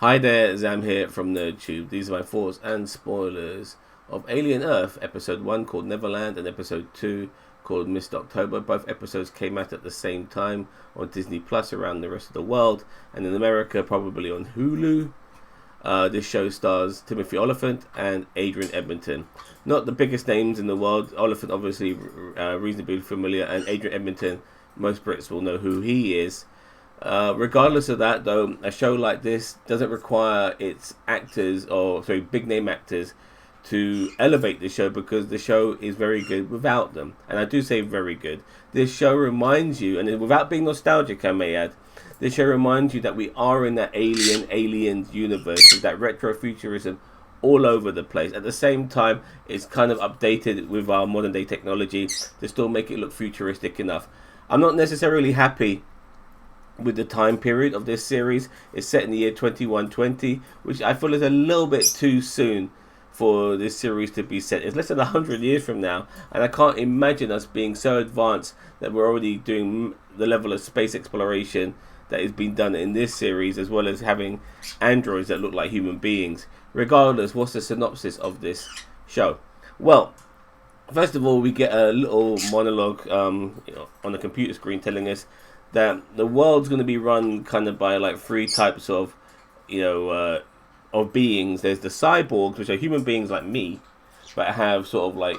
Hi there, Zam here from NerdTube. These are my thoughts and spoilers of Alien Earth, episode 1 called Neverland and episode 2 called Missed October. Both episodes came out at the same time on Disney Plus around the rest of the world, and in America probably on Hulu. This show stars Timothy Olyphant and Adrian Edmonton. Not the biggest names in the world. Olyphant obviously reasonably familiar, and Adrian Edmonton, most Brits will know who he is. Regardless of that, though, a show like this doesn't require its actors, big name actors, to elevate the show, because the show is very good without them. And I do say very good. This show reminds you, and without being nostalgic, I may add, this show reminds you that we are in that aliens universe, with that retrofuturism all over the place. At the same time, it's kind of updated with our modern day technology to still make it look futuristic enough. I'm not necessarily happy with the time period of this series. It's set in the year 2120, which I feel is a little bit too soon for this series to be set. It's less than 100 years from now, and I can't imagine us being so advanced that we're already doing the level of space exploration that is being done in this series, as well as having androids that look like human beings. Regardless, what's the synopsis of this show? Well, first of all, we get a little monologue on the computer screen telling us that the world's going to be run kind of by like three types of, of beings. There's the cyborgs, which are human beings like me, but have sort of like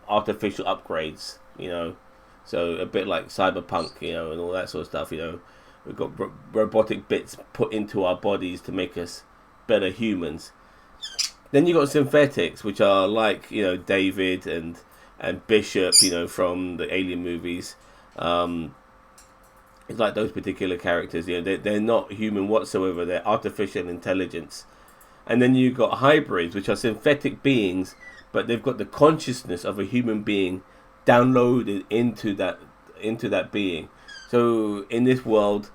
artificial upgrades, so a bit like cyberpunk, and all that sort of stuff. We've got robotic bits put into our bodies to make us better humans. Then you got synthetics, which are like David and Bishop, from the Alien movies. It's like those particular characters, they're not human whatsoever. They're artificial intelligence. And then you've got hybrids, which are synthetic beings, but they've got the consciousness of a human being downloaded into that being. So in this world,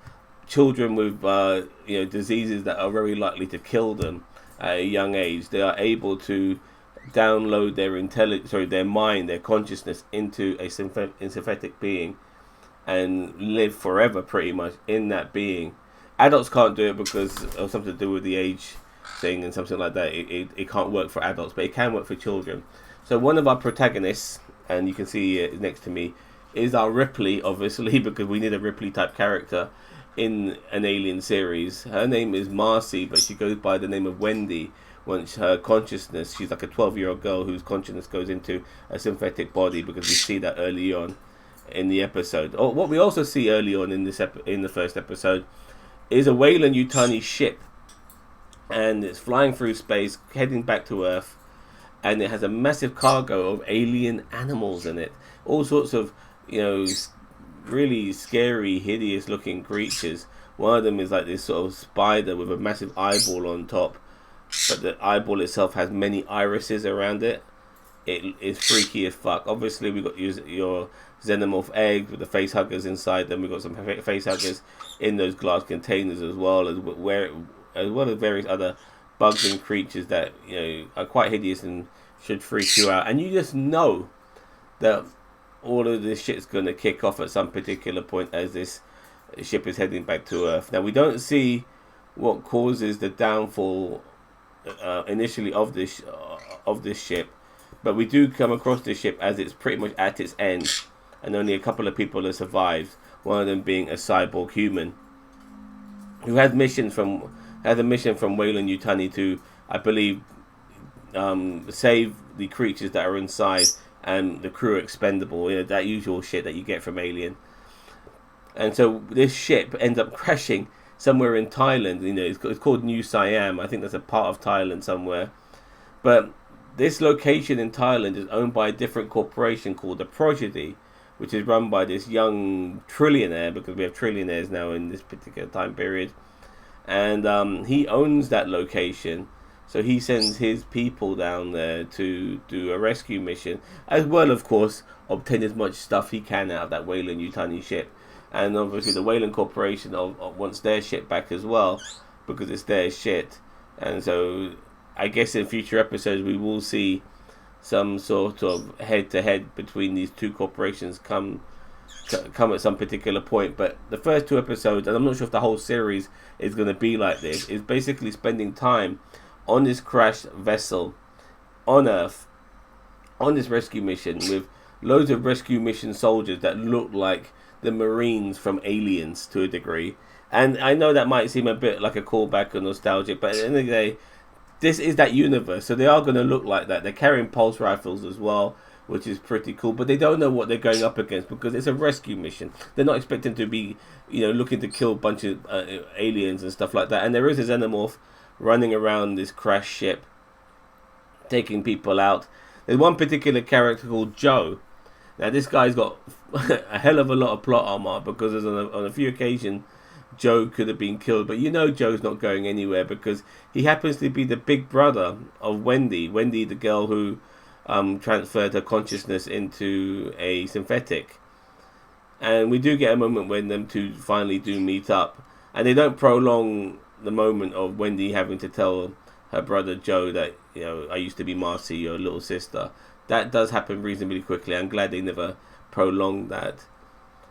children with diseases that are very likely to kill them at a young age, they are able to download their mind, their consciousness into a synthetic being, and live forever pretty much in that being. Adults can't do it because of something to do with the age thing and something like that. It can't work for adults, but it can work for children. So one of our protagonists, and you can see it next to me, is our Ripley, obviously, because we need a Ripley type character in an Alien series. Her name is Marcy, but she goes by the name of Wendy. Once her consciousness, she's like a 12-year-old girl whose consciousness goes into a synthetic body, because we see that early on in the episode. What we also see early on in the first episode is a Weyland-Yutani ship, and it's flying through space, heading back to Earth, and it has a massive cargo of alien animals in it. All sorts of, really scary, hideous-looking creatures. One of them is like this sort of spider with a massive eyeball on top, but the eyeball itself has many irises around it. It is freaky as fuck. Obviously, we got your xenomorph eggs with the face huggers inside them. We've got some face huggers in those glass containers as well as various other bugs and creatures that are quite hideous and should freak you out. And you just know that all of this shit's going to kick off at some particular point as this ship is heading back to Earth. Now, we don't see what causes the downfall initially of this ship, but we do come across this ship as it's pretty much at its end, and only a couple of people have survived. One of them being a cyborg human who had a mission from Weyland-Yutani to, I believe, save the creatures that are inside, and the crew are expendable. That usual shit that you get from Alien. And so this ship ends up crashing somewhere in Thailand. It's called New Siam. I think that's a part of Thailand somewhere. But this location in Thailand is owned by a different corporation called the Prodigy, which is run by this young trillionaire, because we have trillionaires now in this particular time period. And he owns that location, so he sends his people down there to do a rescue mission, as well, of course, obtain as much stuff he can out of that Weyland-Yutani ship. And obviously the Weyland Corporation wants their ship back as well, because it's their shit. And so I guess in future episodes we will see some sort of head-to-head between these two corporations come come at some particular point. But the first 2 episodes, and I'm not sure if the whole series is going to be like this, is basically spending time on this crashed vessel on Earth, on this rescue mission with loads of rescue mission soldiers that look like the Marines from Aliens to a degree. And I know that might seem a bit like a callback or nostalgic, but at the end of the day, this is that universe, so they are going to look like that. They're carrying pulse rifles as well, which is pretty cool, but they don't know what they're going up against because it's a rescue mission. They're not expecting to be, looking to kill a bunch of aliens and stuff like that. And there is a xenomorph running around this crashed ship, taking people out. There's one particular character called Joe. Now, this guy's got a hell of a lot of plot armor because on a few occasions, Joe could have been killed. But Joe's not going anywhere because he happens to be the big brother of Wendy. Wendy, the girl who transferred her consciousness into a synthetic. And we do get a moment when them two finally do meet up. And they don't prolong the moment of Wendy having to tell her brother Joe that, I used to be Marcy, your little sister. That does happen reasonably quickly. I'm glad they never prolonged that.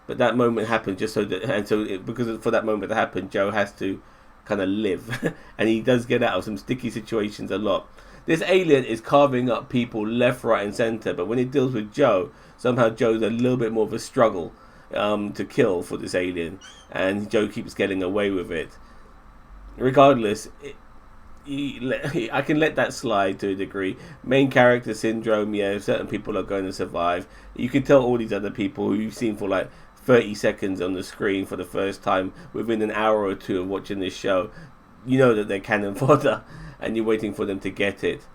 But that moment happened just so that, because for that moment to happen, Joe has to kind of live. And he does get out of some sticky situations a lot. This alien is carving up people left, right, and center. But when it deals with Joe, somehow Joe's a little bit more of a struggle to kill for this alien. And Joe keeps getting away with it. Regardless, I can let that slide to a degree. Main character syndrome, certain people are going to survive. You can tell all these other people who you've seen for like 30 seconds on the screen for the first time within an hour or two of watching this show, that they're cannon fodder and you're waiting for them to get it.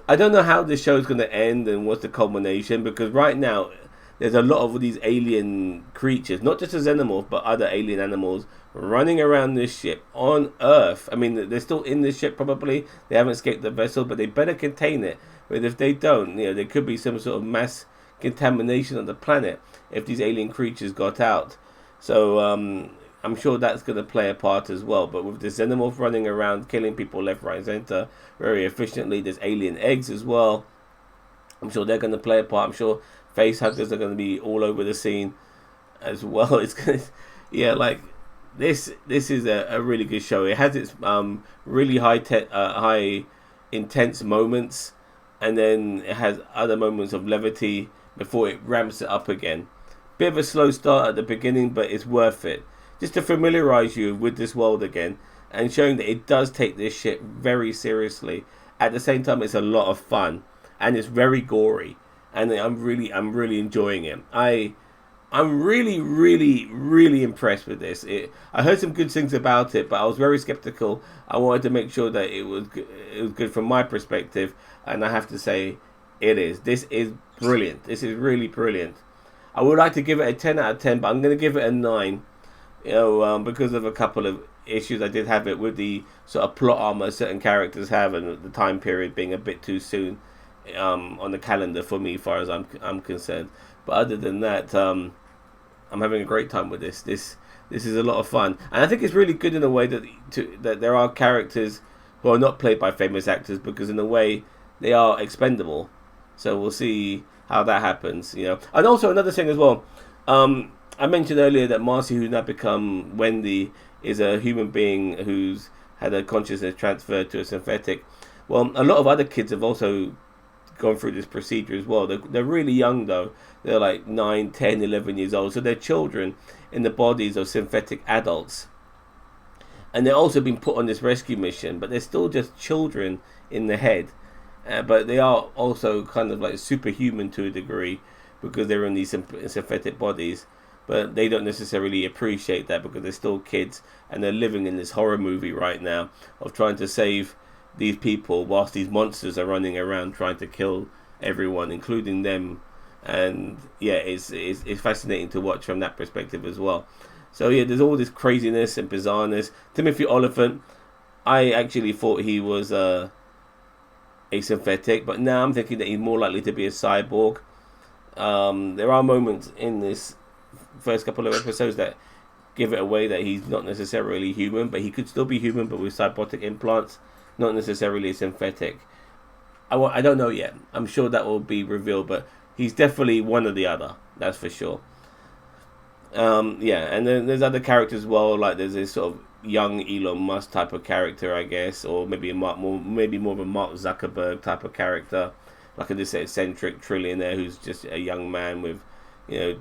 I don't know how this show is going to end and what's the culmination, because right now there's a lot of these alien creatures, not just a xenomorph, but other alien animals running around this ship on Earth. I mean, they're still in this ship probably. They haven't escaped the vessel, but they better contain it. But if they don't, there could be some sort of mass contamination on the planet if these alien creatures got out. So I'm sure that's going to play a part as well. But with the xenomorph running around, killing people left, right, and center very efficiently, there's alien eggs as well. I'm sure they're going to play a part. I'm sure face huggers are going to be all over the scene as well. It's going to, this is a really good show. It has its really high intense moments, and then it has other moments of levity before it ramps it up again. Bit of a slow start at the beginning, but it's worth it. Just to familiarize you with this world again, and showing that it does take this shit very seriously. At the same time, it's a lot of fun, and it's very gory, and I'm really enjoying it. I'm really impressed with this. I heard some good things about it, but I was very skeptical. I wanted to make sure that it was good from my perspective, and I have to say, it is. This is brilliant. This is really brilliant. I would like to give it a 10 out of 10, but I'm going to give it a 9. Because of a couple of issues I did have it with the sort of plot armor certain characters have, and the time period being a bit too soon on the calendar for me, as far as I'm concerned. But other than that, I'm having a great time with this. This is a lot of fun, and I think it's really good in a way that there are characters who are not played by famous actors, because in a way they are expendable. So we'll see how that happens, And also another thing as well, I mentioned earlier that Marcy, who's now become Wendy, is a human being who's had her consciousness transferred to a synthetic. Well, a lot of other kids have also gone through this procedure as well. They're really young though. They're like 9, 10, 11 years old. So they're children in the bodies of synthetic adults. And they're also being put on this rescue mission, but they're still just children in the head. But they are also kind of like superhuman to a degree, because they're in these synthetic bodies. But they don't necessarily appreciate that, because they're still kids, and they're living in this horror movie right now of trying to save these people whilst these monsters are running around trying to kill everyone, including them. And it's fascinating to watch from that perspective as well. So there's all this craziness and bizarreness. Timothy Olyphant, I actually thought he was a synthetic, but now I'm thinking that he's more likely to be a cyborg. There are moments in this first couple of episodes that give it away that he's not necessarily human, but he could still be human, but with cybernetic implants, not necessarily a synthetic. I don't know yet. I'm sure that will be revealed, but he's definitely one or the other, that's for sure. Yeah, and then there's other characters as well. Like there's this sort of young Elon Musk type of character, I guess, or maybe maybe more of a Mark Zuckerberg type of character, like this eccentric trillionaire who's just a young man with, you know,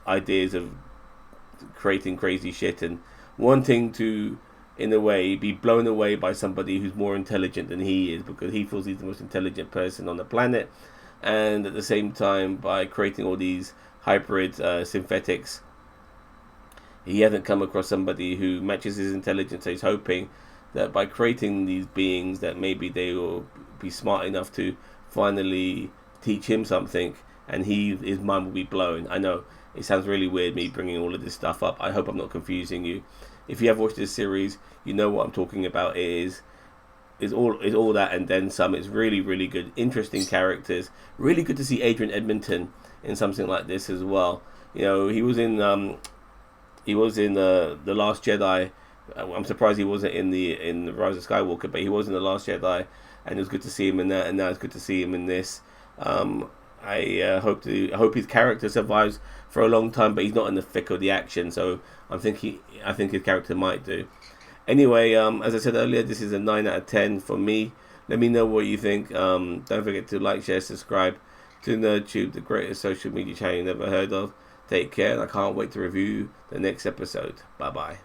ideas of creating crazy shit and wanting to, in a way, be blown away by somebody who's more intelligent than he is, because he feels he's the most intelligent person on the planet, and at the same time, by creating all these hybrid synthetics, he hasn't come across somebody who matches his intelligence. So he's hoping that by creating these beings, that maybe they will be smart enough to finally teach him something, and his mind will be blown. I know it sounds really weird me bringing all of this stuff up. I hope I'm not confusing you. If you have watched this series, you know what I'm talking about. It is all that and then some. It's really, really good, interesting characters. Really good to see Adrian Edmonton in something like this as well. You know, he was in the Last Jedi. I'm surprised he wasn't in the Rise of Skywalker, but he was in the Last Jedi, and it was good to see him in that. And now it's good to see him in this. I hope his character survives for a long time, but he's not in the thick of the action. So I think his character might do. Anyway, as I said earlier, this is a 9 out of 10 for me. Let me know what you think. Don't forget to like, share, subscribe to NerdTube, the greatest social media channel you never heard of. Take care, and I can't wait to review the next episode. Bye bye.